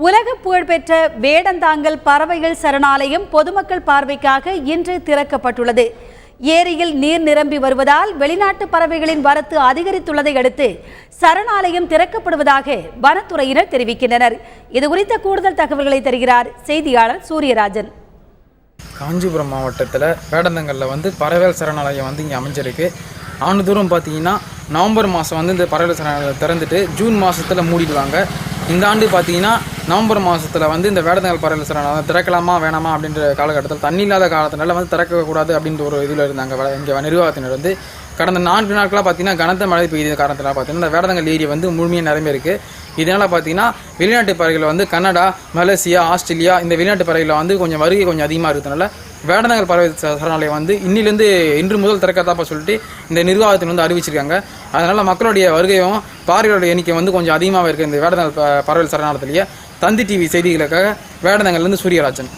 உலக புகழ்பெற்ற வேடந்தாங்கல் பறவைகள் சரணாலயம் பொதுமக்கள் பார்வைக்காக இன்று திறக்கப்பட்டுள்ளது. ஏரியில் நீர் நிரம்பி வருவதால் வெளிநாட்டு பறவைகளின் வரத்து அதிகரித்துள்ளதை அடுத்து சரணாலயம் திறக்கப்படுவதாக வனத்துறையினர் தெரிவிக்கின்றனர். இதுகுறித்த கூடுதல் தகவல்களை தருகிறார் செய்தியாளர் சூரியராஜன். காஞ்சிபுரம் மாவட்டத்தில் வேடந்தாங்கல்ல பறவைகள் சரணாலயம் இங்கே அமைஞ்சிருக்கு. ஆண்டுதோறும் பார்த்தீங்கன்னா நவம்பர் மாதம் இந்த பறவைகள் சரணாலயம் திறந்துட்டு ஜூன் மாதத்தில் மூடிடுவாங்க. இந்த ஆண்டு பார்த்தீங்கன்னா நவம்பர் மாதத்தில் இந்த வேடந்தாங்கல் பறவைகள் சரணாலயம் திறக்கலாமா வேணாமா அப்படின்ற காலகட்டத்தில் தண்ணி இல்லாத காலத்தினால திறக்கக்கூடாது அப்படின்ற ஒரு இதில் இருந்தாங்க. இங்கே நிர்வாகத்தினர் கடந்த 4 நாட்களாக பார்த்தீங்கன்னா கனத்த மழை பெய்த காரணத்தில் பார்த்தீங்கன்னா இந்த வேடந்தாங்கல் ஏரி முழுமையாக நிரம்பி இருக்குது. இதனால் பார்த்தீங்கன்னா வெளிநாட்டு பறவைகள் கனடா, மலேசியா, ஆஸ்திரேலியா இந்த வெளிநாட்டு பறவைகளை கொஞ்சம் வருகை கொஞ்சம் அதிகமாக இருக்கிறதுனால வேடந்தாங்கல் பறவை சரணாலயம் இன்னிலேருந்து இன்று முதல் திறக்கத்தாப்பா சொல்லிட்டு இந்த நிர்வாகத்தின் அறிவிச்சிருக்காங்க. அதனால் மக்களுடைய வருகையும் பார்வையோட எண்ணிக்கை கொஞ்சம் அதிகமாக இருக்குது இந்த வேடந்தாங்கல் பறவை சரணாலயத்திலேயே. தந்தி டிவி செய்திகளுக்காக வேடந்தாங்கல்லேருந்து சூரியராஜன்.